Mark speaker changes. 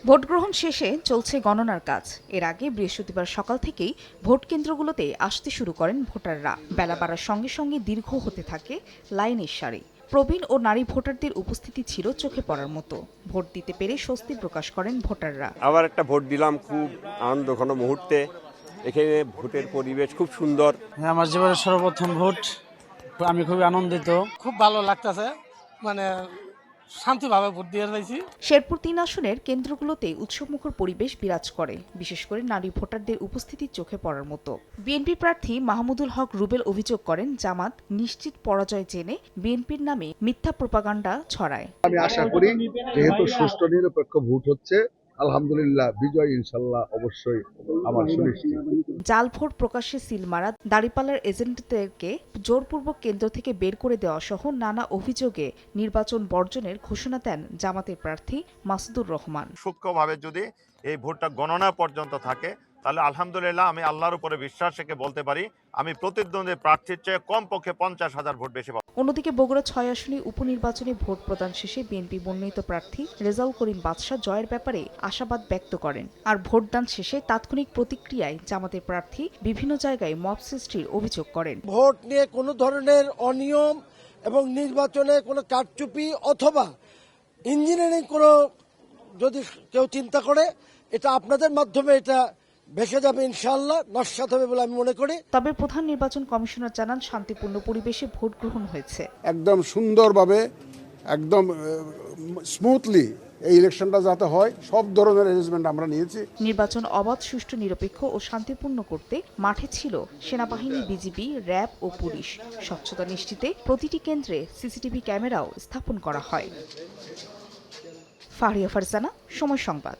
Speaker 1: Vote গ্রহণ শেষে চলছে গণনার কাজ। এর আগে বৃহস্পতিবার সকাল থেকেই ভোট কেন্দ্রগুলোতে আসতে শুরু করেন ভোটাররা। বেলা বাড়ার সঙ্গে সঙ্গে দীর্ঘ হতে থাকে লাইনের সারি। প্রবীণ ও নারী ভোটারদের উপস্থিতি ছিল চোখে পড়ার মতো। ভোট দিতে পেরে স্বস্তি প্রকাশ করেন ভোটাররা।
Speaker 2: আবার একটা ভোট দিলাম, খুব আনন্দঘন মুহূর্তে। এখানে ভোটের পরিবেশ খুব সুন্দর।
Speaker 3: আমার জীবনের সর্বপ্রথম ভোট, আমি খুবই আনন্দিত।
Speaker 4: খুব ভালো লাগতেছে, মানে শান্তিভাবে ভোট দিয়ে যাইছি।
Speaker 1: শেরপুর ৩ আসনের কেন্দ্রগুলোতে উৎসবমুখর পরিবেশ বিরাজ করে, বিশেষ করে নারী ভোটারদের উপস্থিতি চোখে পড়ার মতো। বিএনপি প্রার্থী মাহমুদুল হক রুবেল অভিযোগ করেন, জামাত নিশ্চিত পরাজয় জেনে বিএনপির নামে মিথ্যা প্রোপাগান্ডা ছড়ায়।
Speaker 5: আমি আশা করি যেহেতু সুষ্ঠু নিরপেক্ষ ভোট হচ্ছে, আলহামদুলিল্লাহ বিজয় ইনশাল্লাহ অবশ্যই আমার সুনিশ্চিত।
Speaker 1: জাল ভোট প্রকাশ্যে সিল মারা, দাঁড়িপাল্লার এজেন্টদেরকে জোরপূর্বক কেন্দ্র থেকে বের করে দেওয়া সহ নানা অভিযোগে নির্বাচন বর্জনের ঘোষণা দেন জামাতের প্রার্থী মাসুদুর রহমান।
Speaker 6: সূক্ষ্মভাবে যদি এই ভোটটা গণনা পর্যন্ত থাকে, তাহলে আলহামদুলিল্লাহ আমি আল্লাহর উপরে বিশ্বাস রেখে বলতে পারি আমি প্রতিদ্বন্দ্বী প্রার্থীর চেয়ে কমপক্ষে 50,000 ভোট বেশি পাবো।
Speaker 1: অন্যদিকে বগুড়া ৬ আসনে উপনির্বাচনে ভোট প্রদান শেষে বিএনপি মনোনীত প্রার্থী রেজাউল করিম বাদশা জয়ের ব্যাপারে আশাবাদ ব্যক্ত করেন। আর ভোটদান শেষে তাৎক্ষণিক প্রতিক্রিয়ায় জামাতের প্রার্থী বিভিন্ন জায়গায় মব সৃষ্টির অভিযোগ করেন।
Speaker 4: ভোট নিয়ে কোনো ধরনের অনিয়ম এবং নির্বাচনে কোনো কারচুপি অথবা ইঞ্জিনিয়ারিং কোনো যদি কেউ চিন্তা করে, এটা আপনাদের মাধ্যমে এটা ভেসে যাবে, ইনশাআল্লাহ নস্যাৎ হবে বলে আমি মনে করি।
Speaker 1: তবে প্রধান নির্বাচন কমিশনার জানান, শান্তিপূর্ণ পরিবেশে ভোট গ্রহণ হয়েছে।
Speaker 7: একদম সুন্দরভাবে, একদম স্মুথলি এই ইলেকশনটা যাতে হয়, সব ধরনের অ্যারেঞ্জমেন্ট আমরা নিয়েছি।
Speaker 1: নির্বাচন অবাধ, সুষ্ঠু, নিরপেক্ষ ও শান্তিপূর্ণ করতে মাঠে ছিল সেনাবাহিনী, বিজিবি, র্যাব ও পুলিশ। স্বচ্ছতা নিশ্চিতে প্রতিটি কেন্দ্রে সিসিটিভি ক্যামেরাও স্থাপন করা হয়। ফারিয়া ফারজানা, সময় সংবাদ।